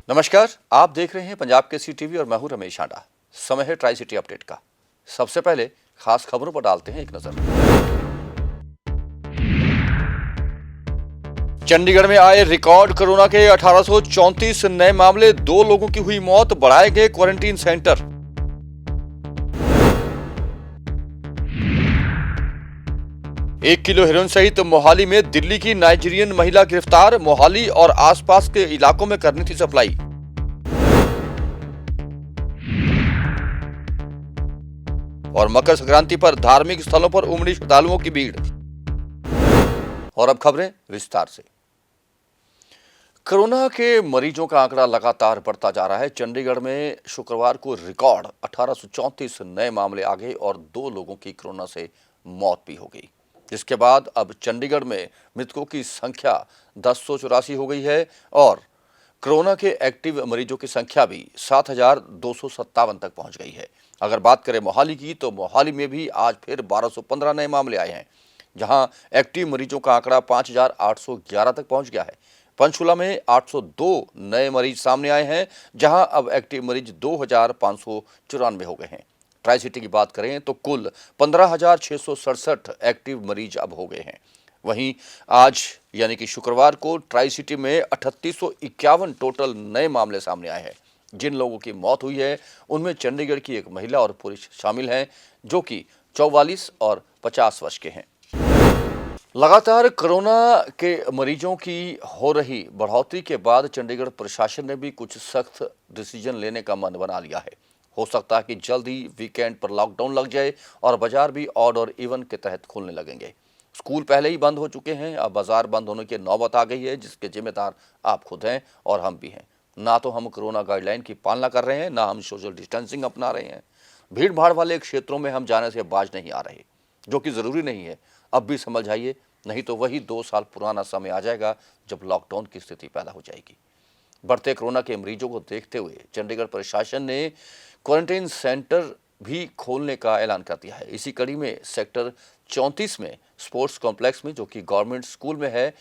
नमस्कार, आप देख रहे हैं पंजाब केसरी टीवी और मैं हूं रमेश आंडा। समय है ट्राई सिटी अपडेट का। सबसे पहले खास खबरों पर डालते हैं एक नजर। चंडीगढ़ में आए रिकॉर्ड कोरोना के 1834 नए मामले, 2 लोगों की हुई मौत, बढ़ाए गए क्वारंटीन सेंटर। एक किलो हेरोइन सहित मोहाली में दिल्ली की नाइजीरियन महिला गिरफ्तार, मोहाली और आसपास के इलाकों में करनी थी सप्लाई। और मकर संक्रांति पर धार्मिक स्थलों पर उमड़ी श्रद्धालुओं की भीड़। और अब खबरें विस्तार से। कोरोना के मरीजों का आंकड़ा लगातार बढ़ता जा रहा है। चंडीगढ़ में शुक्रवार को रिकॉर्ड 1834 नए मामले आ गए और 2 लोगों की कोरोना से मौत भी हो गई, जिसके बाद अब चंडीगढ़ में मृतकों की संख्या 1084 हो गई है और कोरोना के एक्टिव मरीजों की संख्या भी 7257 तक पहुंच गई है। अगर बात करें मोहाली की, तो मोहाली में भी आज फिर 1215 नए मामले आए हैं, जहां एक्टिव मरीजों का आंकड़ा 5811 तक पहुंच गया है। पंचकुला में 802 नए मरीज सामने आए हैं, जहां अब एक्टिव मरीज 2594 हो गए हैं। ट्राई सिटी की बात करें तो कुल 15,667 एक्टिव मरीज अब हो गए हैं। वहीं आज यानी कि शुक्रवार को ट्राई सिटी में 3851 टोटल नए मामले सामने आए हैं। जिन लोगों की मौत हुई है उनमें चंडीगढ़ की एक महिला और पुरुष शामिल हैं, जो कि 44 और 50 वर्ष के हैं। लगातार कोरोना के मरीजों की हो रही बढ़ोतरी के बाद चंडीगढ़ प्रशासन ने भी कुछ सख्त डिसीजन लेने का मन बना लिया है। हो सकता है कि जल्द ही वीकेंड पर लॉकडाउन लग जाए और बाजार भी ऑड और इवन के तहत खुलने लगेंगे। स्कूल पहले ही बंद हो चुके हैं, अब बाजार बंद होने की नौबत आ गई है, जिसके जिम्मेदार आप खुद हैं और हम भी हैं। ना तो हम कोरोना गाइडलाइन की पालना कर रहे हैं, ना हम सोशल डिस्टेंसिंग अपना रहे हैं। भीड़ भाड़ वाले क्षेत्रों में हम जाने से बाज नहीं आ रहे, जो कि ज़रूरी नहीं है। अब भी समझ आइए, नहीं तो वही 2 साल पुराना समय आ जाएगा जब लॉकडाउन की स्थिति पैदा हो जाएगी। बढ़ते कोरोना के मरीजों को देखते हुए चंडीगढ़ प्रशासन ने क्वारंटाइन सेंटर भी खोलने का ऐलान कर दिया है। इसी कड़ी में सेक्टर 34 में स्पोर्ट्स कॉम्प्लेक्स में, जो कि गवर्नमेंट स्कूल में है,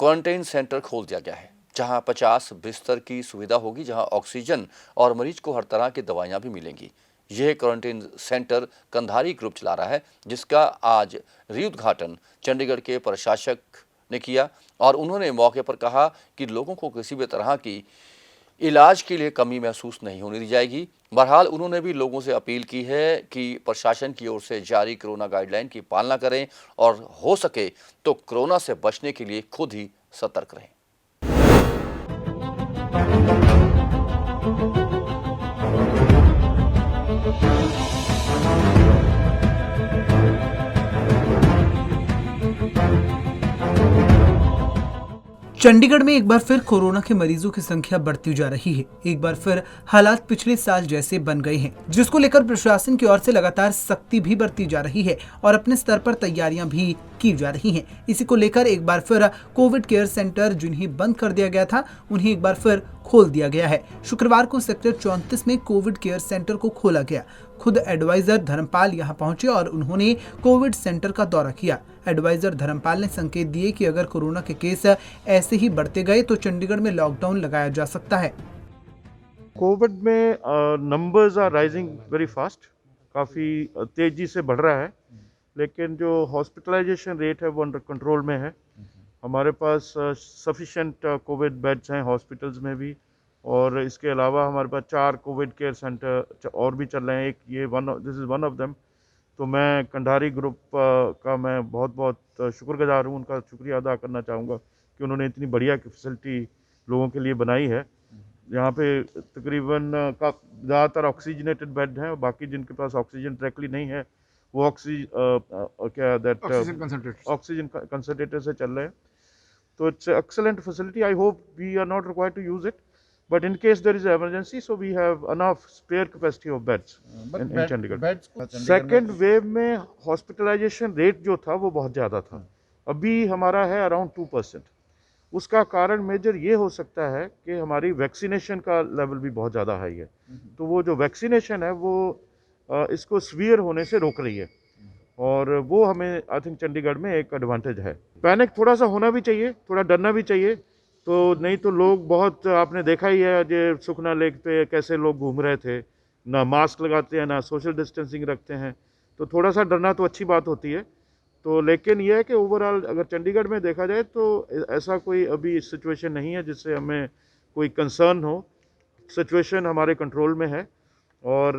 क्वारंटाइन सेंटर खोल दिया गया है, जहां 50 बिस्तर की सुविधा होगी, जहां ऑक्सीजन और मरीज को हर तरह की दवाइयां भी मिलेंगी। यह क्वारंटाइन सेंटर कंधारी ग्रुप चला रहा है, जिसका आज री-उद्घाटन चंडीगढ़ के प्रशासक ने किया और उन्होंने मौके पर कहा कि लोगों को किसी भी तरह की इलाज के लिए कमी महसूस नहीं होने दी जाएगी। बहरहाल उन्होंने भी लोगों से अपील की है कि प्रशासन की ओर से जारी कोरोना गाइडलाइन की पालना करें और हो सके तो कोरोना से बचने के लिए खुद ही सतर्क रहें। चंडीगढ़ में एक बार फिर कोरोना के मरीजों की संख्या बढ़ती जा रही है। एक बार फिर हालात पिछले साल जैसे बन गए हैं, जिसको लेकर प्रशासन की ओर से लगातार सख्ती भी बढ़ती जा रही है और अपने स्तर पर तैयारियां भी की जा रही हैं। इसी को लेकर एक बार फिर कोविड केयर सेंटर जिन्हें बंद कर दिया गया था, उन्हें एक बार फिर खोल दिया गया है। शुक्रवार को सेक्टर 34 में कोविड केयर सेंटर को खोला गया। खुद एडवाइजर धर्मपाल यहां पहुंचे और उन्होंने कोविड सेंटर का दौरा किया। एडवाइजर धर्मपाल ने संकेत दिए कि अगर कोरोना के केस ऐसे ही बढ़ते गए तो चंडीगढ़ में लॉकडाउन लगाया जा सकता है। कोविड में numbers are rising very fast, काफ़ी तेज़ी से बढ़ रहा है, लेकिन जो हॉस्पिटलाइजेशन रेट है वो अंडर कंट्रोल में है। हमारे पास सफिशेंट कोविड बेड्स हैं हॉस्पिटल्स में भी, और इसके अलावा हमारे पास 4 कोविड केयर सेंटर और भी चल रहे हैं। एक ये this is one of them. तो मैं कंधारी ग्रुप का मैं बहुत बहुत शुक्रगुजार हूँ, उनका शुक्रिया अदा करना चाहूँगा कि उन्होंने इतनी बढ़िया फैसिलिटी लोगों के लिए बनाई है। यहाँ पे तकरीबन का ज़्यादातर ऑक्सीजनेटेड बेड हैं, बाकी जिनके पास ऑक्सीजन डायरेक्टली नहीं है वो ऑक्सीजन कंसंट्रेटर से चल रहे हैं। तो it's excellent facility. I hope we are not required to use it, but in case there is an emergency, so we have enough spare capacity of beds in Chandigarh. Second wave में hospitalization rate जो था वो बहुत ज़्यादा था, अभी हमारा है अराउंड 2%। उसका कारण मेजर ये हो सकता है कि हमारी वैक्सीनेशन का लेवल भी बहुत ज़्यादा हाई है। तो वो जो वैक्सीनेशन है वो इसको सीवियर होने से रोक रही है, और वो हमें आई थिंक चंडीगढ़ में एक एडवांटेज है। पैनिक थोड़ा सा होना भी चाहिए, थोड़ा डरना भी चाहिए, तो नहीं तो लोग बहुत, आपने देखा ही है जो सुखना लेक पे कैसे लोग घूम रहे थे, ना मास्क लगाते हैं ना सोशल डिस्टेंसिंग रखते हैं, तो थोड़ा सा डरना तो अच्छी बात होती है। तो लेकिन यह है कि ओवरऑल अगर चंडीगढ़ में देखा जाए तो ऐसा कोई अभी सिचुएशन नहीं है जिससे हमें कोई कंसर्न हो। सिचुएशन हमारे कंट्रोल में है और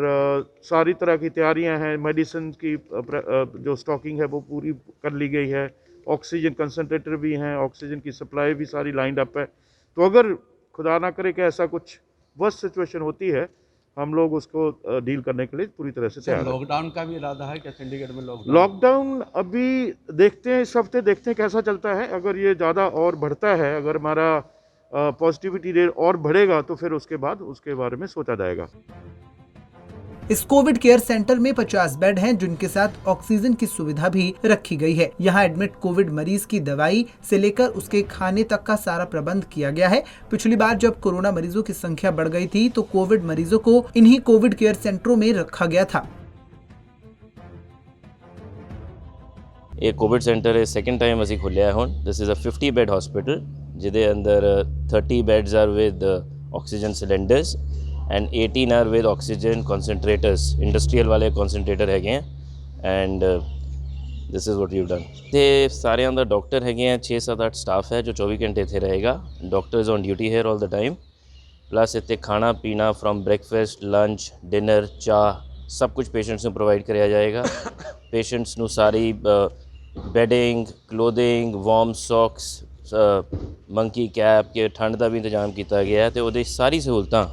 सारी तरह की तैयारियां हैं। मेडिसिन की जो स्टॉकिंग है वो पूरी कर ली गई है। ऑक्सीजन कंसनट्रेटर भी हैं, ऑक्सीजन की सप्लाई भी सारी लाइंड अप है। तो अगर खुदा ना करे कि ऐसा कुछ वर्स्ट सिचुएशन होती है, हम लोग उसको डील करने के लिए पूरी तरह से तैयार हैं। लॉकडाउन का भी इरादा है क्या चंडीगढ़ में? लॉकडाउन अभी देखते हैं, इस हफ्ते देखते हैं कैसा चलता है। अगर ये ज़्यादा और बढ़ता है, अगर हमारा पॉजिटिविटी रेट और बढ़ेगा तो फिर उसके बाद उसके बारे में सोचा जाएगा। इस कोविड केयर सेंटर में 50 बेड हैं, जिनके साथ ऑक्सीजन की सुविधा भी रखी गई है। यहाँ एडमिट कोविड मरीज की दवाई से लेकर उसके खाने तक का सारा प्रबंध किया गया है। पिछली बार जब कोरोना मरीजों की संख्या बढ़ गई थी तो कोविड मरीजों को इन्हीं कोविड केयर सेंटरों में रखा गया था। ਇਹ ਕੋਵਿਡ ਸੈਂਟਰ ਇਹ ਸੈਕੰਡ ਟਾਈਮ ਅਸੀਂ ਖੋਲ੍ਹਿਆ ਹੁਣ। This is a 50 bed hospital ਜਿਹਦੇ ਅੰਦਰ 30 beds are with oxygen cylinders and 18 are with oxygen concentrators. Industrial ਵਾਲੇ ਕਨਸੈਂਟਰੇਟਰ ਹੈਗੇ ਆ and this is what you done. ਤੇ ਸਾਰਿਆਂ ਦਾ ਡਾਕਟਰ ਹੈਗੇ ਆ, 6-7-8 ਸਟਾਫ ਹੈ ਜੋ 24 ਘੰਟੇ ਇੱਥੇ ਰਹੇਗਾ। Doctor is on duty here all the time. Plus ਇੱਥੇ ਖਾਣਾ ਪੀਣਾ ਫਰੋਮ ਬ੍ਰੇਕਫਾਸਟ, ਲੰਚ, ਡਿਨਰ, ਚਾਹ ਸਭ ਕੁਝ ਪੇਸ਼ੈਂਟਸ ਨੂੰ ਪ੍ਰੋਵਾਈਡ ਕਰਿਆ ਜਾਏਗਾ। ਪੇਸ਼ੈਂਟਸ ਨੂੰ ਸਾਰੀ bedding, clothing, warm socks, monkey cap ਕੇ ਠੰਡ ਦਾ ਵੀ ਇੰਤਜ਼ਾਮ ਕੀਤਾ ਗਿਆ ਹੈ। ਤੇ ਉਹਦੀ ਸਾਰੀ ਸਹੂਲਤਾਂ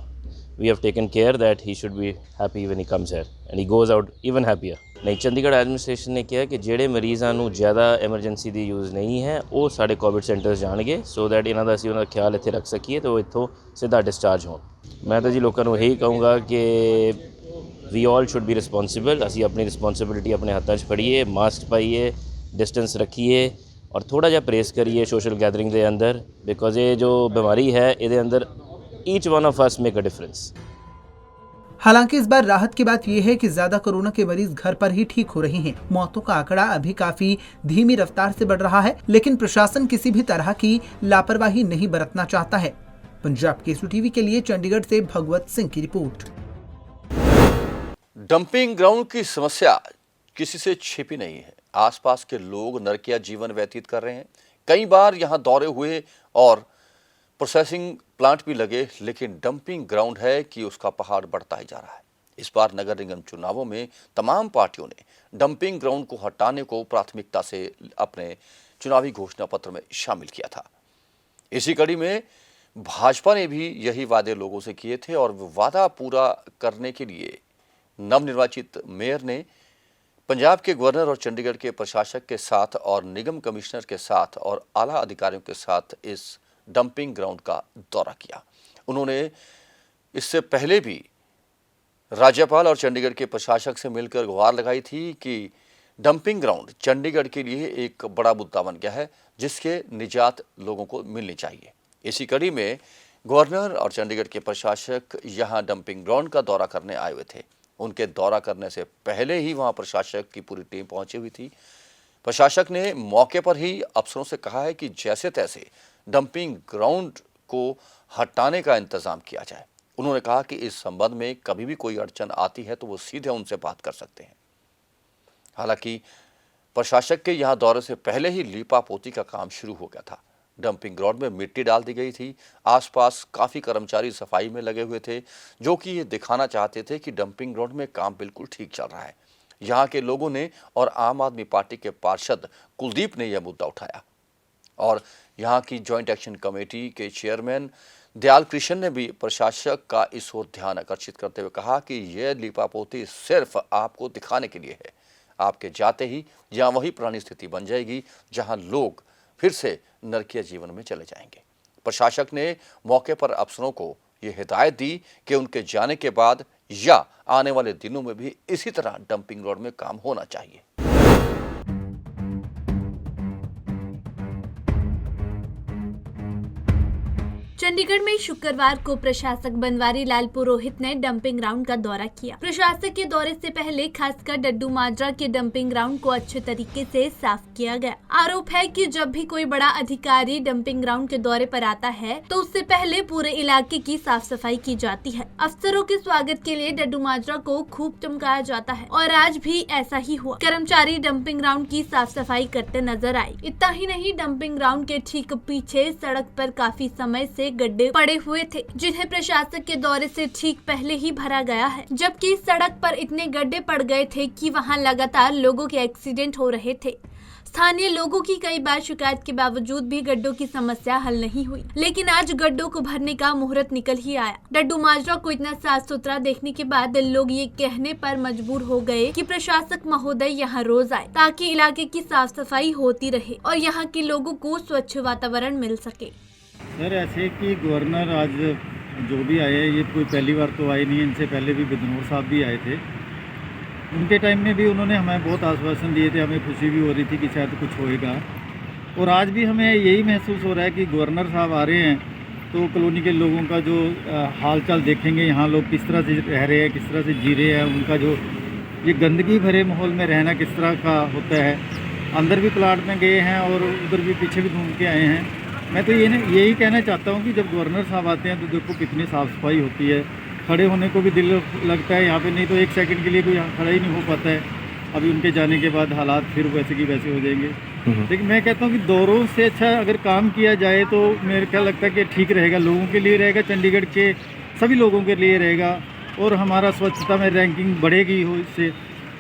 we have taken care that he should be happy when he comes here and he goes out even happier। ਨਹੀਂ, ਚੰਡੀਗੜ੍ਹ ਐਡਮਿਨਿਸਟ੍ਰੇਸ਼ਨ ਨੇ ਕਿਹਾ ਕਿ ਜਿਹੜੇ ਮਰੀਜ਼ਾਂ ਨੂੰ ਜ਼ਿਆਦਾ ਐਮਰਜੈਂਸੀ ਦੀ ਯੂਜ਼ ਨਹੀਂ ਹੈ ਉਹ ਸਾਡੇ ਕੋਵਿਡ ਸੈਂਟਰਸ ਜਾਣਗੇ ਸੋ ਦੈਟ ਇਹਨਾਂ ਦਾ ਅਸੀਂ ਉਹਨਾਂ ਦਾ ਖਿਆਲ ਇੱਥੇ ਰੱਖ ਸਕੀਏ ਤੇ ਉਹ ਇੱਥੋਂ ਸਿੱਧਾ ਡਿਸਚਾਰਜ ਹੋਣ। ਮੈਂ ਤਾਂ ਜੀ ਲੋਕਾਂ ਨੂੰ ਇਹੀ ਕਹੂੰਗਾ ਕਿ ਵੀ ਆਲ ਸ਼ੁੱਡ ਬੀ ਰਿਸਪੋਂਸੀਬਲ। ਅਸੀਂ ਆਪਣੀ ਰਿਸਪੋਂਸੀਬਿਲਿਟੀ ਆਪਣੇ ਹੱਥਾਂ 'ਚ ਫੜੀਏ, ਮਾਸਕ ਪਾਈਏ, डिस्टेंस रखिए और थोड़ा जा प्रेस करिए सोशल गैदरिंग के अंदर, बिकॉज ये जो बीमारी है ये अंदर each one of us make a difference. हालांकि इस बार राहत की बात यह है कि ज्यादा कोरोना के मरीज घर पर ही ठीक हो रहे हैं। मौतों का आंकड़ा अभी काफी धीमी रफ्तार से बढ़ रहा है, लेकिन प्रशासन किसी भी तरह की लापरवाही नहीं बरतना चाहता है। पंजाब केसरी टीवी के लिए चंडीगढ़ से भगवत सिंह की रिपोर्ट। डंपिंग ग्राउंड की समस्या किसी से छिपी नहीं है। आसपास के लोग नरकिया जीवन व्यतीत कर रहे हैं। कई बार यहां दौरे हुए और प्रोसेसिंग प्लांट भी लगे, लेकिन डंपिंग ग्राउंड है कि उसका पहाड़ बढ़ता ही जा रहा है। इस बार नगर निगम चुनावों में तमाम पार्टियों ने डंपिंग ग्राउंड को हटाने को प्राथमिकता से अपने चुनावी घोषणा पत्र में शामिल किया था। इसी कड़ी में भाजपा ने भी यही वादे लोगों से किए थे और वादा पूरा करने के लिए नवनिर्वाचित मेयर ने पंजाब के गवर्नर और चंडीगढ़ के प्रशासक के साथ और निगम कमिश्नर के साथ और आला अधिकारियों के साथ इस डंपिंग ग्राउंड का दौरा किया। उन्होंने इससे पहले भी राज्यपाल और चंडीगढ़ के प्रशासक से मिलकर गुहार लगाई थी कि डंपिंग ग्राउंड चंडीगढ़ के लिए एक बड़ा मुद्दा बन गया है जिसके निजात लोगों को मिलनी चाहिए। इसी कड़ी में गवर्नर और चंडीगढ़ के प्रशासक यहाँ डंपिंग ग्राउंड का दौरा करने आए हुए थे। उनके दौरा करने से पहले ही वहां प्रशासक की पूरी टीम पहुंची हुई थी। प्रशासक ने मौके पर ही अफसरों से कहा है कि जैसे तैसे डंपिंग ग्राउंड को हटाने का इंतजाम किया जाए। उन्होंने कहा कि इस संबंध में कभी भी कोई अड़चन आती है तो वो सीधे उनसे बात कर सकते हैं। हालांकि प्रशासक के यहाँ दौरे से पहले ही लीपापोती का काम शुरू हो गया था। डंपिंग ग्राउंड में मिट्टी डाल दी गई थी। आसपास काफ़ी कर्मचारी सफाई में लगे हुए थे जो कि ये दिखाना चाहते थे कि डंपिंग ग्राउंड में काम बिल्कुल ठीक चल रहा है। यहाँ के लोगों ने और आम आदमी पार्टी के पार्षद कुलदीप ने यह मुद्दा उठाया और यहाँ की जॉइंट एक्शन कमेटी के चेयरमैन दयाल कृष्ण ने भी प्रशासक का इस ओर ध्यान आकर्षित करते हुए कहा कि यह लीपापोती सिर्फ आपको दिखाने के लिए है। आपके जाते ही यहाँ वही पुरानी स्थिति बन जाएगी जहाँ लोग फिर से नरकीय जीवन में चले जाएंगे। प्रशासक ने मौके पर अफसरों को ये हिदायत दी कि उनके जाने के बाद या आने वाले दिनों में भी इसी तरह डंपिंग ग्राउंड में काम होना चाहिए। चंडीगढ़ में शुक्रवार को प्रशासक बनवारी लाल पुरोहित ने डंपिंग ग्राउंड का दौरा किया। प्रशासक के दौरे से पहले खासकर डड्डू माजरा के डंपिंग ग्राउंड को अच्छे तरीके से साफ किया गया। आरोप है कि जब भी कोई बड़ा अधिकारी डंपिंग ग्राउंड के दौरे पर आता है तो उससे पहले पूरे इलाके की साफ सफाई की जाती है। अफसरों के स्वागत के लिए डड्डू माजरा को खूब चमकाया जाता है और आज भी ऐसा ही हुआ। कर्मचारी डंपिंग ग्राउंड की साफ सफाई करते नजर आए। इतना ही नहीं, डंपिंग ग्राउंड के ठीक पीछे सड़क पर काफी समय से गड्ढे पड़े हुए थे, जिन्हें प्रशासक के दौरे से ठीक पहले ही भरा गया है। जबकि सड़क पर इतने गड्ढे पड़ गए थे कि वहां लगातार लोगों के एक्सीडेंट हो रहे थे। स्थानीय लोगों की कई बार शिकायत के बावजूद भी गड्ढों की समस्या हल नहीं हुई, लेकिन आज गड्ढों को भरने का मुहूर्त निकल ही आया। डड्डू माजरा को इतना साफ सुथरा देखने के बाद लोग ये कहने पर मजबूर हो गए कि प्रशासक महोदय यहाँ रोज आए ताकि इलाके की साफ सफाई होती रहे और यहाँ के लोगों को स्वच्छ वातावरण मिल सके। सर, ऐसे कि गवर्नर आज जो भी आए, ये कोई पहली बार तो आए नहीं, इनसे पहले भी बिदनौर साहब भी आए थे। उनके टाइम में भी उन्होंने हमें बहुत आश्वासन दिए थे, हमें खुशी भी हो रही थी कि शायद कुछ होएगा। और आज भी हमें यही महसूस हो रहा है कि गवर्नर साहब आ रहे हैं तो कॉलोनी के लोगों का जो हालचाल देखेंगे, यहाँ लोग किस तरह से रह रहे हैं, किस तरह से जी रहे हैं, उनका जो ये गंदगी भरे माहौल में रहना किस तरह का होता है। अंदर भी प्लाट में गए हैं और उधर भी पीछे भी घूम के आए हैं। मैं तो यही कहना चाहता हूँ कि जब गवर्नर साहब आते हैं तो देखो कितनी साफ़ सफाई होती है, खड़े होने को भी दिल लगता है यहाँ पे, नहीं तो एक सेकंड के लिए कोई यहाँ खड़ा ही नहीं हो पाता है। अभी उनके जाने के बाद हालात फिर वैसे की वैसे हो जाएंगे। लेकिन मैं कहता हूँ कि दौरों से अच्छा अगर काम किया जाए तो मेरे क्या लगता है कि ठीक रहेगा, लोगों के लिए रहेगा, चंडीगढ़ के सभी लोगों के लिए रहेगा और हमारा स्वच्छता में रैंकिंग बढ़ेगी हो इससे।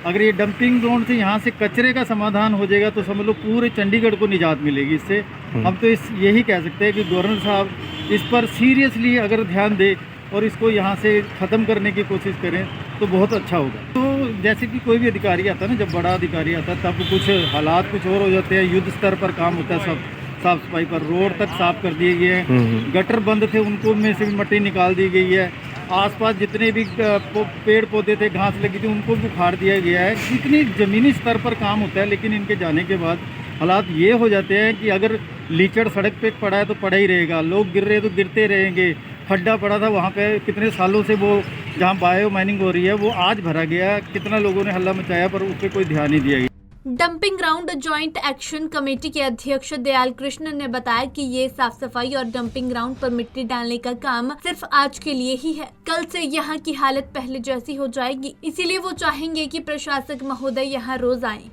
अगर ये डंपिंग ग्राउंड से यहाँ से कचरे का समाधान हो जाएगा तो समझ लो पूरे चंडीगढ़ को निजात मिलेगी इससे। हम तो यही कह सकते हैं कि गवर्नर साहब इस पर सीरियसली अगर ध्यान दे और इसको यहाँ से ख़त्म करने की कोशिश करें तो बहुत अच्छा होगा। तो जैसे कि कोई भी अधिकारी आता है ना, जब बड़ा अधिकारी आता है तब कुछ हालात कुछ और हो जाते हैं, युद्ध स्तर पर काम होता है, सब साफ़ सफाई पर रोड तक साफ़ कर दिए गए हैं, गटर बंद थे उनको में से भी मिट्टी निकाल दी गई है, आसपास जितने भी पेड़ पौधे थे, घास लगी थी, उनको भी उखाड़ दिया गया है। इतनी ज़मीनी स्तर पर काम होता है, लेकिन इनके जाने के बाद हालात ये हो जाते हैं कि अगर लीचड़ सड़क पे पड़ा है तो पड़ा ही रहेगा, लोग गिर रहे हैं तो गिरते रहेंगे। खड्डा पड़ा था वहाँ पे कितने सालों से, वो जहाँ बायो माइनिंग हो रही है वो आज भरा गया, कितना लोगों ने हल्ला मचाया पर उस पर कोई ध्यान नहीं दिया गया। Dumping ground joint action committee के अध्यक्ष दयाल कृष्ण ने बताया कि ये साफ सफाई और डंपिंग ग्राउंड पर मिट्टी डालने का काम सिर्फ आज के लिए ही है। कल से यहाँ की हालत पहले जैसी हो जाएगी, इसीलिए वो चाहेंगे कि प्रशासक महोदय यहाँ रोज आएं।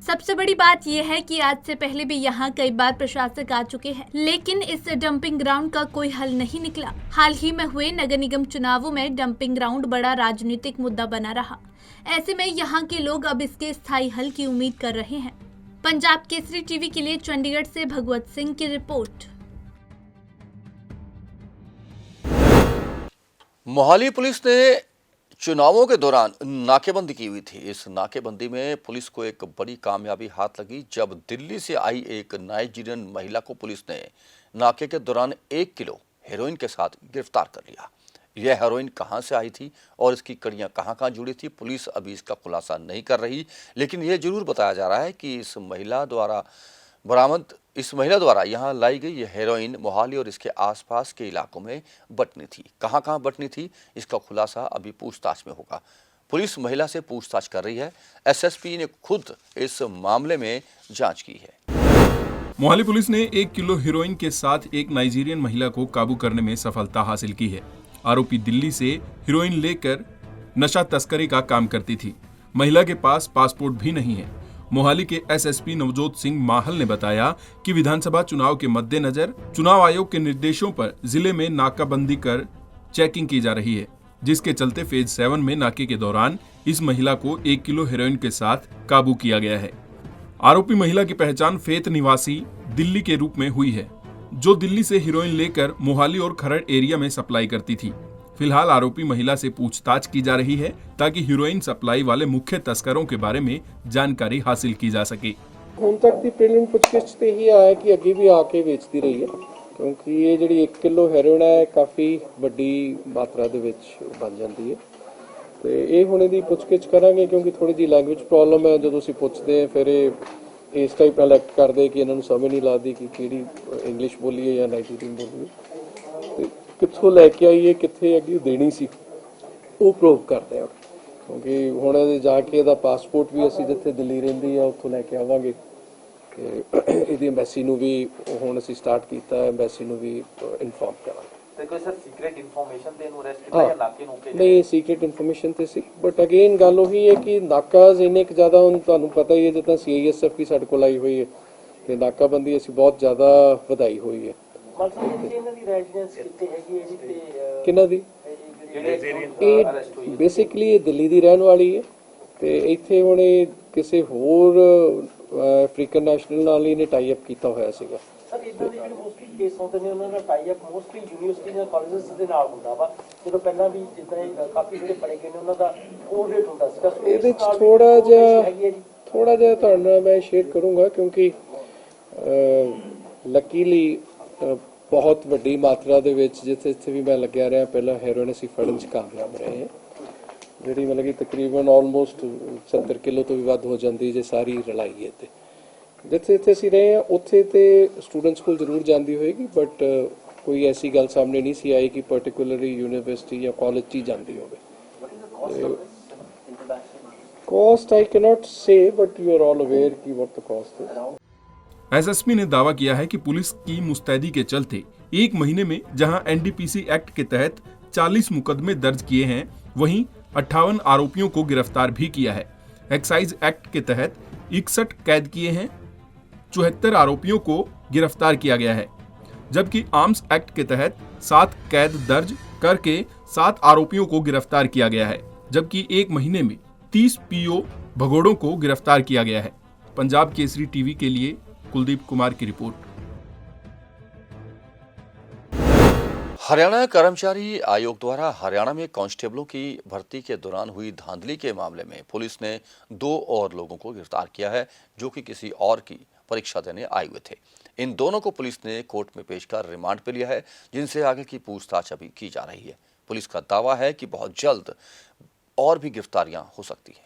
सबसे बड़ी बात यह है कि आज से पहले भी यहाँ कई बार प्रशासक आ चुके हैं, लेकिन इस डंपिंग ग्राउंड का कोई हल नहीं निकला। हाल ही में हुए नगर निगम चुनावों में डंपिंग ग्राउंड बड़ा राजनीतिक मुद्दा बना रहा। ऐसे में यहाँ के लोग अब इसके स्थायी हल की उम्मीद कर रहे हैं। पंजाब केसरी टीवी के लिए चंडीगढ़ से भगवत सिंह की रिपोर्ट। मोहाली पुलिस ने चुनावों के दौरान नाकेबंदी की हुई थी। इस नाकेबंदी में पुलिस को एक बड़ी कामयाबी हाथ लगी जब दिल्ली से आई एक नाइजीरियन महिला को पुलिस ने नाके के दौरान 1 किलो हेरोइन के साथ गिरफ्तार कर लिया। यह हेरोइन कहां से आई थी और इसकी कड़ियां कहां जुड़ी थी, पुलिस अभी इसका खुलासा नहीं कर रही, लेकिन यह जरूर बताया जा रहा है कि इस महिला द्वारा यहां लाई गई यह हेरोइन मोहाली और इसके आसपास के इलाकों में बटनी थी। कहां बटनी थी इसका खुलासा अभी पूछताछ में होगा। पुलिस महिला से पूछताछ कर रही है। एसएसपी ने खुद इस मामले में जांच की है। मोहाली पुलिस ने 1 किलो हेरोइन के साथ एक नाइजीरियन महिला को काबू करने में सफलता हासिल की है। आरोपी दिल्ली से हेरोइन लेकर नशा तस्करी का काम करती थी। महिला के पास पासपोर्ट भी नहीं है। मोहाली के एसएसपी नवजोत सिंह माहल ने बताया कि विधानसभा चुनाव के मद्देनजर चुनाव आयोग के निर्देशों पर जिले में नाकाबंदी कर चेकिंग की जा रही है, जिसके चलते फेज 7 में नाके के दौरान इस महिला को 1 किलो हेरोइन के साथ काबू किया गया है। आरोपी महिला की पहचान फेत निवासी दिल्ली के रूप में हुई है, जो दिल्ली से हेरोइन लेकर मोहाली और खरड़ एरिया में सप्लाई करती थी। फिलहाल आरोपी महिला से पूछताछ की जा रही है ताकि हेरोइन सप्लाई वाले मुख्य तस्करों के बारे में जानकारी हासिल की जा सके। ਹੁਣ ਤੱਕ ਦੀ ਪ੍ਰੀਲਿਮ ਪੁੱਛਗਿੱਛ ਤੇ ਹੀ ਆਇਆ ਕਿ ਅੱਗੇ ਵੀ ਆ ਕੇ ਵੇਚਦੀ ਰਹੀ ਹੈ, ਕਿਉਂਕਿ ਇਹ ਜਿਹੜੀ 1 ਕਿਲੋ ਹੈਰੋਇਨ ਹੈ ਕਾਫੀ ਵੱਡੀ ਮਾਤਰਾ ਦੇ ਵਿੱਚ ਬਣ ਜਾਂਦੀ ਹੈ ਤੇ ਇਹ ਹੁਣ ਇਹਦੀ ਪੁੱਛਗਿੱਛ ਕਰਾਂਗੇ, ਕਿਉਂਕਿ ਥੋੜੀ ਜਿਹੀ ਲੈਂਗੁਏਜ ਪ੍ਰੋਬਲਮ ਹੈ। ਜਦੋਂ ਅਸੀਂ ਪੁੱਛਦੇ ਹਾਂ ਫਿਰ ਇਹ ਇਸ ਟਾਈਪ ਨਾਲ ਐਕਟ ਕਰਦੇ ਕਿ ਇਹਨਾਂ ਨੂੰ ਸਮਝ ਨਹੀਂ ਲੱਗਦੀ ਕਿ ਕਿਹੜੀ ਇੰਗਲਿਸ਼ ਬੋਲੀਏ ਜਾਂ ਨਾਈਜੀਰੀਅਨ ਬੋਲੀਏ। ਤੇ ਕਿੱਥੋਂ ਲੈ ਕੇ ਆਈਏ, ਕਿੱਥੇ ਅੱਗੇ ਦੇਣੀ ਸੀ, ਉਹ ਪ੍ਰੂਵ ਕਰਦੇ ਹਾਂ। ਕਿਉਂਕਿ ਹੁਣ ਇਹਦੇ ਜਾ ਕੇ ਇਹਦਾ ਪਾਸਪੋਰਟ ਵੀ ਅਸੀਂ ਜਿੱਥੇ ਦਿੱਲੀ ਰਹਿੰਦੀ ਆ ਉੱਥੋਂ ਲੈ ਕੇ ਆਵਾਂਗੇ ਤੇ ਇਹਦੀ ਐਮਬੈਸੀ ਨੂੰ ਵੀ ਹੁਣ ਅਸੀਂ ਸਟਾਰਟ ਕੀਤਾ, ਐਮਬੈਸੀ ਨੂੰ ਵੀ ਇਨਫੋਰਮ ਕਰਾਂਗੇ। ਕੋਈ ਸਰ ਸੀਕ੍ਰੀਟ ਇਨਫੋਰਮੇਸ਼ਨ ਤੇ ਇਹਨੂੰ ਅਰੈਸਟ ਕੀਤਾ ਜਾਂ ਨਾਕੇ ਨੂੰ ਨਹੀਂ, ਸੀਕ੍ਰੀਟ ਇਨਫੋਰਮੇਸ਼ਨ ਤੇ ਸੀ, ਬਟ ਅਗੇਨ ਗੱਲ ਉਹੀ ਹੈ ਕਿ ਨਾਕਾਜ਼ ਇੰਨੇ ਕੁ ਜ਼ਿਆਦਾ, ਹੁਣ ਤੁਹਾਨੂੰ ਪਤਾ ਹੀ ਹੈ ਜਿੱਦਾਂ CISF ਵੀ ਸਾਡੇ ਕੋਲ ਆਈ ਹੋਈ ਹੈ ਤੇ ਨਾਕਾਬੰਦੀ ਅਸੀਂ ਬਹੁਤ ਜ਼ਿਆਦਾ ਵਧਾਈ ਹੋਈ ਹੈ। ਕਿਹਨਾਂ ਦੀ? ਇਹ ਬੇਸਿਕਲੀ ਇਹ ਦਿੱਲੀ ਦੀ ਰਹਿਣ ਵਾਲੀ ਹੈ ਤੇ ਇੱਥੇ ਹੁਣ ਇਹ ਕਿਸੇ ਹੋਰ ਅਫਰੀਕਨ ਨੈਸ਼ਨਲ ਨਾਲ ਇਹਨੇ ਟਾਈ ਅਪ ਕੀਤਾ ਹੋਇਆ ਸੀਗਾ। ਸਰ ਇਦਾਂ ਦੇ ਜਿਹੜੇ ਮੋਸਟਲੀ ਕੇਸ ਹੁੰਦੇ ਨੇ ਉਹਨਾਂ ਦਾ ਟਾਈ ਅਪ ਮੋਸਟਲੀ ਯੂਨੀਵਰਸਿਟੀ ਜਾਂ ਕਾਲਜਸ ਦੇ ਨਾਲ ਹੁੰਦਾ ਵਾ, ਜਦੋਂ ਪਹਿਲਾਂ ਵੀ ਜਿੱਦਾਂ ਕਾਫੀ ਜਿਹੜੇ ਪੜੇ ਗਏ ਨੇ ਉਹਨਾਂ ਦਾ ਕੋਰ ਰੇਟ ਹੁੰਦਾ ਸੀਗਾ। ਇਹਦੇ ਚ ਥੋੜਾ ਜਿਹਾ ਤੁਹਾਡੇ ਨਾਲ ਮੈਂ ਸ਼ੇਅਰ ਕਰੂੰਗਾ ਕਿਉਂਕਿ ਲੱਕੀਲੀ ਬਹੁਤ ਵੱਡੀ ਮਾਤਰਾ ਦੇ ਵਿੱਚ ਜਿੱਥੇ ਵੀ ਮੈਂ ਲੱਗਿਆ ਰਿਹਾ ਪਹਿਲਾਂ ਹੈਰੋਇਨ ਅਸੀਂ ਫੜਨ 'ਚ ਕਾਮਯਾਬ ਰਹੇ ਹਾਂ, ਜਿਹੜੀ ਮਤਲਬ ਕਿ ਤਕਰੀਬਨ ਆਲਮੋਸਟ 70 ਕਿਲੋ ਤੋਂ ਵੀ ਵੱਧ ਹੋ ਜਾਂਦੀ ਜੇ ਸਾਰੀ ਰਲਾਈਏ ਤੇ ਜਿੱਥੇ ਅਸੀਂ ਰਹੇ ਹਾਂ ਉੱਥੇ ਤੇ ਸਟੂਡੈਂਟਸ ਕੋਲ ਜ਼ਰੂਰ ਜਾਂਦੀ ਹੋਏਗੀ, ਬਟ ਕੋਈ ਐਸੀ ਗੱਲ ਸਾਹਮਣੇ ਨਹੀਂ ਸੀ ਆਈ ਕਿ ਪਾਰਟਿਕੂਲਰਲੀ ਯੂਨੀਵਰਸਿਟੀ ਜਾਂ ਕਾਲਜ 'ਚ ਹੀ ਜਾਂਦੀ ਹੋਵੇ। cost I cannot say, but you are all aware कि what the cost is. SSP ने दावा किया है कि पुलिस की मुस्तैदी के चलते एक महीने में जहां एनडीपीसी एक्ट के तहत 40 मुकदमे दर्ज किए हैं, वहीं 58 आरोपियों को गिरफ्तार भी किया है। एक्साइज एक्ट के तहत 61 कैद किए हैं, 74 आरोपियों को गिरफ्तार किया गया है, जबकि आर्म्स एक्ट के तहत 7 कैद दर्ज करके 7 आरोपियों को गिरफ्तार किया गया है, जबकि एक महीने में 30 पीओ भगोड़ों को गिरफ्तार किया गया है। पंजाब केसरी टीवी के लिए कुलदीप कुमार की रिपोर्ट। हरियाणा कर्मचारी आयोग द्वारा हरियाणा में कांस्टेबलों की भर्ती के दौरान हुई धांधली के मामले में पुलिस ने 2 और लोगों को गिरफ्तार किया है जो कि किसी और की परीक्षा देने आए हुए थे। इन दोनों को पुलिस ने कोर्ट में पेश कर रिमांड पे लिया है, जिनसे आगे की पूछताछ अभी की जा रही है। पुलिस का दावा है कि बहुत जल्द और भी गिरफ्तारियां हो सकती है।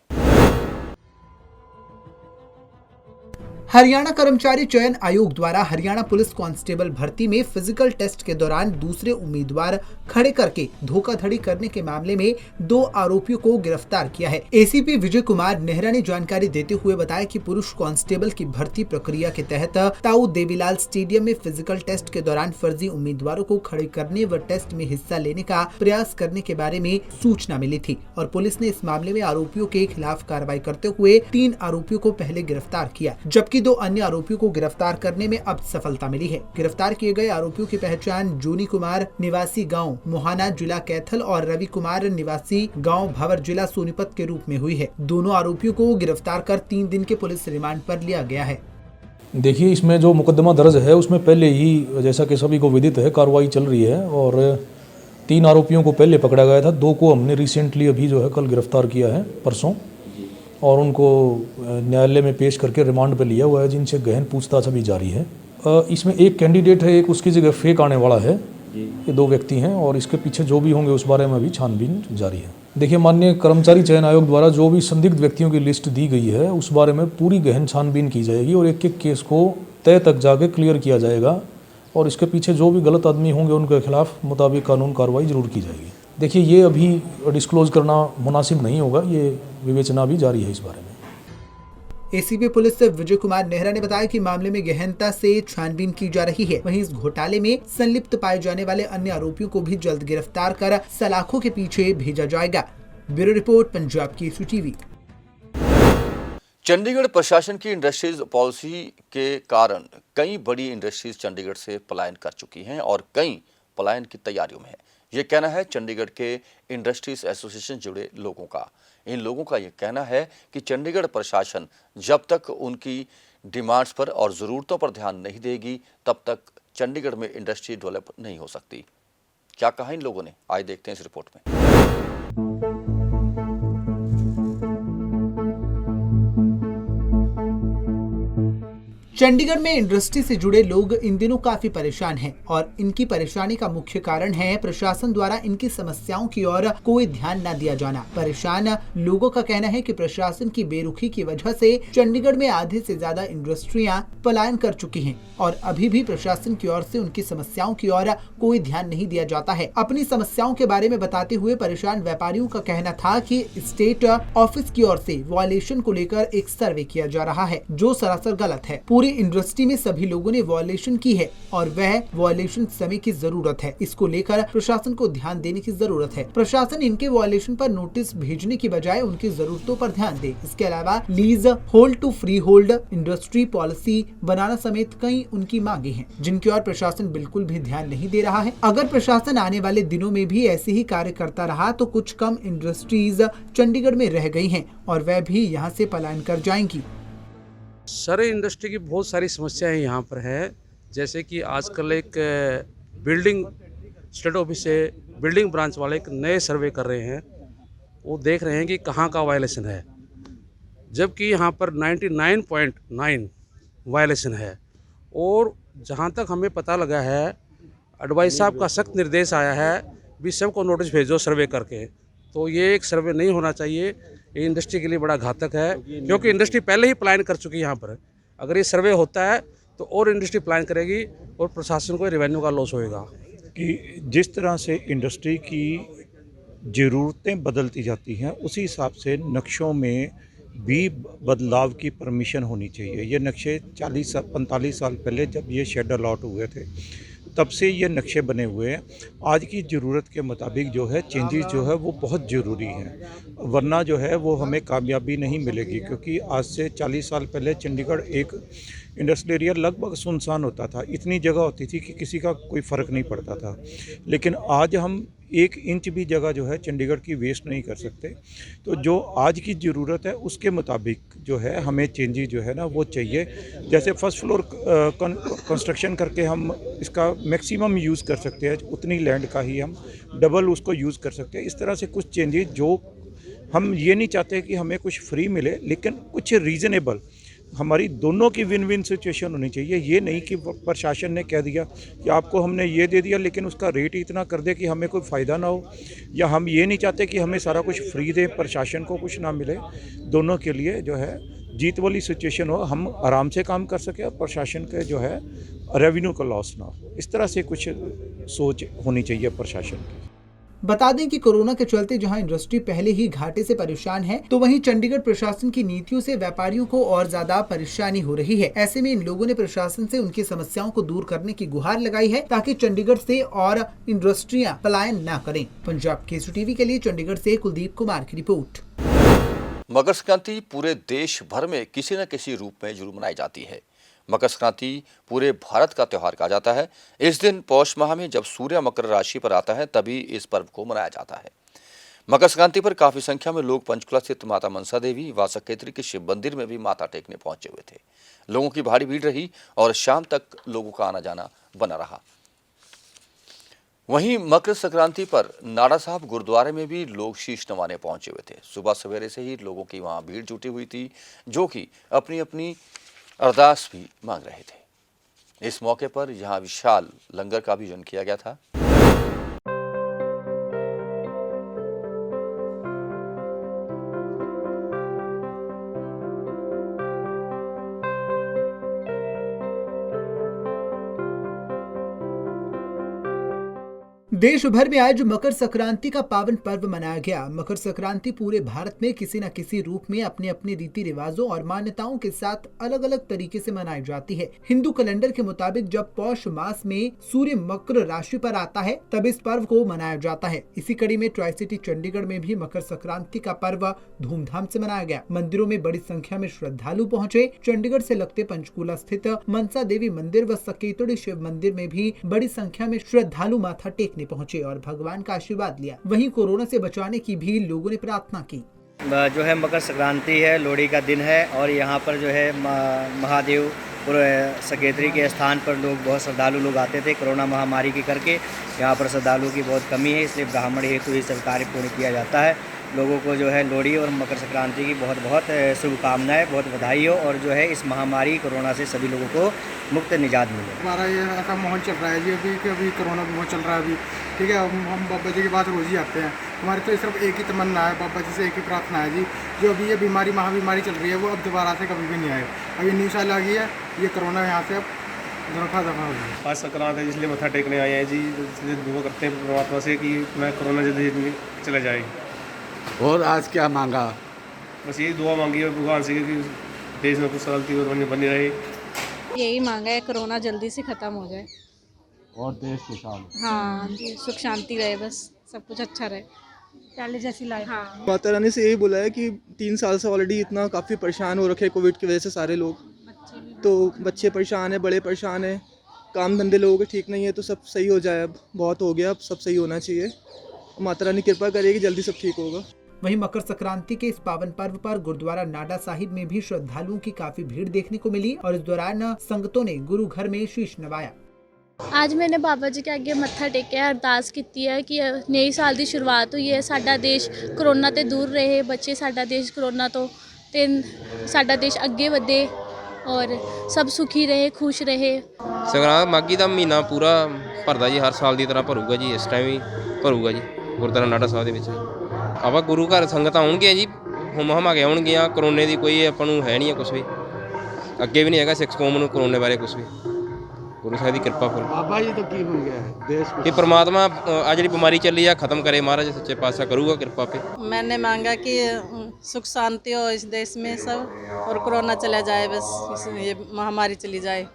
हरियाणा कर्मचारी चयन आयोग द्वारा हरियाणा पुलिस कांस्टेबल भर्ती में फिजिकल टेस्ट के दौरान दूसरे उम्मीदवार खड़े करके धोखाधड़ी करने के मामले में 2 आरोपियों को गिरफ्तार किया है। एसीपी विजय कुमार नेहरा ने जानकारी देते हुए बताया कि पुरुष कांस्टेबल की भर्ती प्रक्रिया के तहत ताऊ देवीलाल स्टेडियम में फिजिकल टेस्ट के दौरान फर्जी उम्मीदवारों को खड़े करने व टेस्ट में हिस्सा लेने का प्रयास करने के बारे में सूचना मिली थी और पुलिस ने इस मामले में आरोपियों के खिलाफ कार्रवाई करते हुए 3 आरोपियों को पहले गिरफ्तार किया, जबकि 2 अन्य आरोपियों को गिरफ्तार करने में अब सफलता मिली है। गिरफ्तार किए गए आरोपियों की पहचान जूनी कुमार निवासी गांव मोहाना जिला कैथल और रवि कुमार निवासी गांव भावर जिला सोनीपत के रूप में हुई है। दोनों आरोपियों को गिरफ्तार कर 3 दिन के पुलिस रिमांड पर लिया गया है। देखिए, इसमें जो मुकदमा दर्ज है उसमें पहले ही जैसा कि सभी को विदित है कार्रवाई चल रही है और 3 आरोपियों को पहले पकड़ा गया था। 2 को हमने रिसेंटली अभी जो है कल गिरफ्तार किया है परसों, और उनको न्यायालय में पेश करके रिमांड पर लिया हुआ है, जिनसे गहन पूछताछ अभी जारी है। इसमें एक कैंडिडेट है, एक उसकी जगह फेक आने वाला है। ये 2 व्यक्ति हैं और इसके पीछे जो भी होंगे उस बारे में अभी छानबीन जारी है। देखिए, माननीय कर्मचारी चयन आयोग द्वारा जो भी संदिग्ध व्यक्तियों की लिस्ट दी गई है उस बारे में पूरी गहन छानबीन की जाएगी और एक-एक केस को तय तक जाके क्लियर किया जाएगा और इसके पीछे जो भी गलत आदमी होंगे उनके खिलाफ मुताबिक कानून कार्रवाई जरूर की जाएगी। देखिए, ये अभी डिस्क्लोज करना मुनासिब नहीं होगा, ये विवेचना भी जारी है इस बारे में। एसीपी पुलिस से विजय कुमार नेहरा ने बताया कि मामले में गहनता से छानबीन की जा रही है। वहीं इस घोटाले में संलिप्त पाए जाने वाले अन्य आरोपियों को भी जल्द गिरफ्तार कर सलाखों के पीछे भेजा जाएगा। Bureau report, Punjab Kesari TV. Chandigarh प्रशासन की इंडस्ट्रीज पॉलिसी के कारण कई बड़ी इंडस्ट्रीज चंडीगढ़ से पलायन कर चुकी हैं और कई पलायन की तैयारियों में है। ये कहना है चंडीगढ़ के इंडस्ट्रीज एसोसिएशन जुड़े लोगों का। इन लोगों का ये कहना है कि चंडीगढ़ प्रशासन जब तक उनकी डिमांड्स पर और ज़रूरतों पर ध्यान नहीं देगी तब तक चंडीगढ़ में इंडस्ट्री डेवलप नहीं हो सकती। क्या कहा इन लोगों ने, आइए देखते हैं इस रिपोर्ट में। चंडीगढ़ में इंडस्ट्री से जुड़े लोग इन दिनों काफी परेशान हैं और इनकी परेशानी का मुख्य कारण है प्रशासन द्वारा इनकी समस्याओं की ओर कोई ध्यान न दिया जाना। परेशान लोगों का कहना है कि प्रशासन की बेरुखी की वजह से चंडीगढ़ में आधे से ज्यादा इंडस्ट्रियां पलायन कर चुकी हैं और अभी भी प्रशासन की ओर से उनकी समस्याओं की ओर कोई ध्यान नहीं दिया जाता है। अपनी समस्याओं के बारे में बताते हुए परेशान व्यापारियों का कहना था कि स्टेट ऑफिस की ओर से वॉयलेशन को लेकर एक सर्वे किया जा रहा है जो सरासर गलत है। पूरी इंडस्ट्री में सभी लोगों ने वॉयलेशन की है और वह वॉयलेशन समय की जरूरत है। इसको लेकर प्रशासन को ध्यान देने की जरूरत है। प्रशासन इनके वॉयलेशन पर नोटिस भेजने की बजाय उनकी जरूरतों पर ध्यान दे। इसके अलावा leasehold to freehold industry policy बनाना समेत कई उनकी मांगे हैं जिनकी ओर प्रशासन बिल्कुल भी ध्यान नहीं दे रहा है। अगर प्रशासन आने वाले दिनों में भी ऐसे ही कार्य करता रहा तो कुछ कम इंडस्ट्रीज चंडीगढ़ में रह गई हैं और वह भी यहाँ से पलायन कर जाएंगी। सारे इंडस्ट्री की बहुत सारी समस्याएं यहाँ पर है, जैसे कि आजकल एक बिल्डिंग स्टेट ऑफिस से बिल्डिंग ब्रांच वाले एक नए सर्वे कर रहे हैं। वो देख रहे हैं कि कहाँ का वायलेशन है, जबकि यहाँ पर 99.9 वायलेशन है। और जहाँ तक हमें पता लगा है, एडवाइस साहब का सख्त निर्देश आया है भी सबको नोटिस भेजो सर्वे करके। तो ये एक सर्वे नहीं होना चाहिए, ये इंडस्ट्री के लिए बड़ा घातक है क्योंकि इंडस्ट्री पहले ही प्लान कर चुकी है यहाँ पर। अगर ये सर्वे होता है तो और इंडस्ट्री प्लान करेगी और प्रशासन को रेवेन्यू का लॉस होएगा। कि जिस तरह से इंडस्ट्री की ज़रूरतें बदलती जाती हैं उसी हिसाब से नक्शों में भी बदलाव की परमिशन होनी चाहिए। ये नक्शे 45 साल पहले जब ये शेड अलॉट हुए थे तब से ये नक्शे बने हुए हैं। आज की ज़रूरत के मुताबिक जो है चेंजेस जो है वो बहुत ज़रूरी हैं, वरना जो है वो हमें कामयाबी नहीं मिलेगी। क्योंकि आज से 40 साल पहले चंडीगढ़ एक इंडस्ट्रियल एरिया लगभग सुनसान होता था, इतनी जगह होती थी कि किसी का कोई फ़र्क नहीं पड़ता था। लेकिन आज हम 1 इंच भी जगह जो है चंडीगढ़ की वेस्ट नहीं कर सकते। तो जो आज की ज़रूरत है उसके मुताबिक जो है हमें चेंजेस जो है ना वो चाहिए। जैसे फर्स्ट फ्लोर कंस्ट्रक्शन करके हम इसका मैक्सिमम यूज़ कर सकते हैं, उतनी लैंड का ही हम डबल उसको यूज़ कर सकते हैं। इस तरह से कुछ चेंजेस जो हम ये नहीं चाहते कि हमें कुछ फ्री मिले, लेकिन कुछ रीज़नेबल, हमारी दोनों की विन विन सिचुएशन होनी चाहिए। ये नहीं कि प्रशासन ने कह दिया कि आपको हमने ये दे दिया लेकिन उसका रेट ही इतना कर दे कि हमें कोई फ़ायदा ना हो, या हम ये नहीं चाहते कि हमें सारा कुछ फ्री दे, प्रशासन को कुछ ना मिले। दोनों के लिए जो है जीत वाली सिचुएशन हो, हम आराम से काम कर सकें और प्रशासन के जो है रेवेन्यू का लॉस ना हो। इस तरह से कुछ सोच होनी चाहिए प्रशासन की। बता दें कि कोरोना के चलते जहां इंडस्ट्री पहले ही घाटे से परेशान है, तो वहीं चंडीगढ़ प्रशासन की नीतियों से व्यापारियों को और ज्यादा परेशानी हो रही है। ऐसे में इन लोगों ने प्रशासन से उनकी समस्याओं को दूर करने की गुहार लगाई है ताकि चंडीगढ़ से और इंडस्ट्रियां पलायन न करें। पंजाब केसरी टीवी के लिए चंडीगढ़ से कुलदीप कुमार की रिपोर्ट। मकर संक्रांति पूरे देश भर में किसी न किसी रूप में जरूर मनाई जाती है। मकर संक्रांति पूरे भारत का त्यौहार कहा जाता है। इस दिन पौष माह में जब सूर्य मकर राशि पर आता है तभी इस पर्व को मनाया जाता है। मकर संक्रांति पर काफी संख्या में लोग पंचकुला स्थित माता मनसा देवी व सकेतरी के शिव मंदिर में भी माथा टेकने पहुंचे हुए थे। लोगों की भारी भीड़ रही और शाम तक लोगों का आना जाना बना रहा। वहीं मकर संक्रांति पर नाड़ा साहब गुरुद्वारे में भी लोग शीश नवाने पहुंचे हुए थे। सुबह सवेरे से ही लोगों की वहां भीड़ जुटी हुई थी, जो कि अपनी अपनी अरदास भी मांग रहे थे। इस मौके पर यहां विशाल लंगर का भी आयोजन किया गया था। देश भर में आज मकर संक्रांति का पावन पर्व मनाया गया। मकर संक्रांति पूरे भारत में किसी न किसी रूप में अपने अपने रीति रिवाजों और मान्यताओं के साथ अलग अलग तरीके से मनाई जाती है। हिंदू कैलेंडर के मुताबिक जब पौष मास में सूर्य मकर राशि पर आता है तब इस पर्व को मनाया जाता है। इसी कड़ी में ट्राई सिटी चंडीगढ़ में भी मकर संक्रांति का पर्व धूमधाम से मनाया गया। मंदिरों में बड़ी संख्या में श्रद्धालु पहुँचे। चंडीगढ़ से लगते पंचकूला स्थित मनसा देवी मंदिर व सकेतड़ी शिव मंदिर में भी बड़ी संख्या में श्रद्धालु माथा टेकने पहुंचे और भगवान का आशीर्वाद लिया। वहीं कोरोना से बचाने की भी लोगों ने प्रार्थना की। जो है मकर संक्रांति है, लोहड़ी का दिन है और यहाँ पर जो है महादेव सकेतरी के स्थान पर लोग बहुत श्रद्धालु लोग आते थे। कोरोना महामारी के करके यहाँ पर श्रद्धालुओं की बहुत कमी है, इसलिए ब्राह्मण हेतु ही सब कार्य पूर्ण किया जाता है। लोगों को जो है लोहड़ी और मकर संक्रांति की बहुत बहुत शुभकामनाएं, बहुत बधाई हो और जो है इस महामारी कोरोना से सभी लोगों को मुक्त निजात मिले। हमारा ये ऐसा माहौल चल रहा है जी अभी कि अभी कोरोना भी बहुत चल रहा है अभी, ठीक है। हम बाबा जी के पास रोज़ ही आते हैं। हमारी तो सिर्फ एक ही तमन्ना है, बाबा जी से एक ही प्रार्थना है जी, जो अभी ये बीमारी महाबीमारी चल रही है वो अब दोबारा से कभी भी नहीं आए। अभी 9 साल आ गई है, ये कोरोना यहाँ से अब दफा हो गई। आज संक्रांत है इसलिए मत्था टेकने आए हैं जी, इसलिए दुआ करते हैं परमात्मा से कि मैं कोरोना जल्दी चला जाए। और आज क्या मांगा? बस यही दुआ मांगी है भगवान से कि देश में कुछ शांति बनी रहे। यही मांगा है कोरोना जल्दी से ख़त्म हो जाए और देश खुशहाल। हाँ, सुख शांति रहे, बस सब कुछ अच्छा रहे, पहले जैसी लाइफ। हाँ, माता रानी से यही बोला है कि 3 साल से ऑलरेडी इतना काफ़ी परेशान हो रखे कोविड की वजह से सारे लोग, तो बच्चे परेशान हैं, बड़े परेशान हैं, काम धंधे लोगों के ठीक नहीं है, तो सब सही हो जाए। अब बहुत हो गया, अब सब सही होना चाहिए। माता रानी कृपा करेगी, जल्दी सब ठीक होगा। वहीं मकर संक्रांति के इस पावन पर्व पर गुरुद्वारा नाडा साहिब में भी श्रद्धालुओं की काफी भीड़ देखने को मिली और इस दौरान संगतों ने गुरु घर में शीश नवाया। आज मैंने बाबा जी के अगे मत्था टेकिया, अरदास की है कि नए साल की शुरुआत हुई है, साडा देश कोरोना ते दूर रहे, बच्चे साडा देश कोरोना तो ते साडा देश अगे वधे और सब सुखी रहे, खुश रहे। संगरांद माघी का महीना पूरा भरदा जी, हर साल की तरह भरूगा जी, इस टाइम भी भरूगा जी गुरुद्वारा नाडा साहिब ਦੇ ਵਿੱਚ। ਆਪਾਂ ਗੁਰੂ ਘਰ ਸੰਗਤ ਆਉਣਗੇ ਜੀ, ਹਮਾ ਕੇ ਆਉਣਗੀਆਂ, ਕਰੋਨੇ ਦੀ ਕੋਈ ਆਪਾਂ ਨੂੰ ਹੈ ਨਹੀਂ ਕੁਝ ਵੀ, ਅੱਗੇ ਵੀ ਨਹੀਂ ਹੈਗਾ ਸਿੱਖ ਕੌਮ ਨੂੰ ਕਰੋਨੇ ਬਾਰੇ ਕੁਝ ਵੀ। ਗੁਰੂ ਸਾਹਿਬ ਦੀ ਕਿਰਪਾ ਫਿਰ ਬਾਬਾ ਜੀ ਤੋਂ ਕੀ ਹੋ ਗਿਆ ਹੈ ਦੇਸ਼ ਕਿ परमात्मा ਆ ਜਿਹੜੀ ਬਿਮਾਰੀ ਚੱਲੀ ਆ ਖਤਮ करे, महाराज सच्चे पातशाह करूँगा कृपा पे। मैंने मांगा कि सुख शांति हो इस देश में सब और कोरोना चला जाए, बस ये महामारी चली जाए।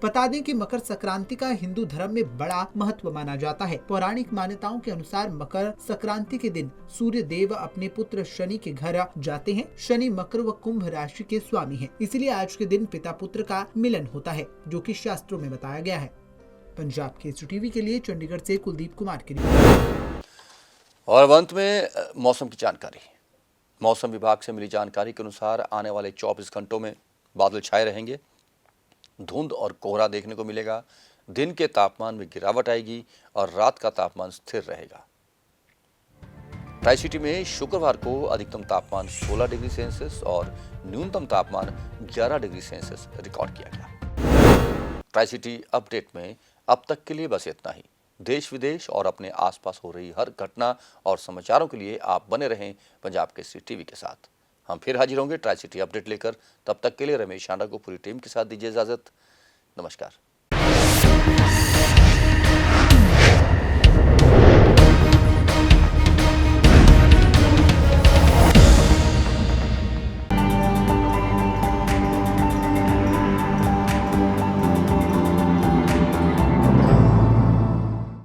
बता दें कि मकर संक्रांति का हिंदू धर्म में बड़ा महत्व माना जाता है। पौराणिक मान्यताओं के अनुसार मकर संक्रांति के दिन सूर्य देव अपने पुत्र शनि के घर जाते हैं। शनि मकर व कुंभ राशि के स्वामी हैं, इसलिए आज के दिन पिता पुत्र का मिलन होता है, जो कि शास्त्रों में बताया गया है। पंजाब केसरी टीवी के लिए चंडीगढ़ से कुलदीप कुमार की रिपोर्ट। और अंत में मौसम की जानकारी। मौसम विभाग से मिली जानकारी के अनुसार आने वाले 24 घंटों में बादल छाए रहेंगे, धुंध और कोहरा देखने को मिलेगा। दिन के तापमान में गिरावट आएगी और रात का तापमान स्थिर रहेगा। ट्राई सिटी में शुक्रवार को अधिकतम तापमान 16 डिग्री सेल्सियस और न्यूनतम तापमान 11 डिग्री सेल्सियस रिकॉर्ड किया गया। ट्राई सिटी अपडेट में अब तक के लिए बस इतना ही। देश विदेश और अपने आसपास हो रही हर घटना और समाचारों के लिए आप बने रहें पंजाब केसरी टीवी के साथ। हम फिर हाजिर होंगे ट्राई सिटी अपडेट लेकर। तब तक के लिए रमेश आंडा को पूरी टीम के साथ दीजिए इजाजत। नमस्कार।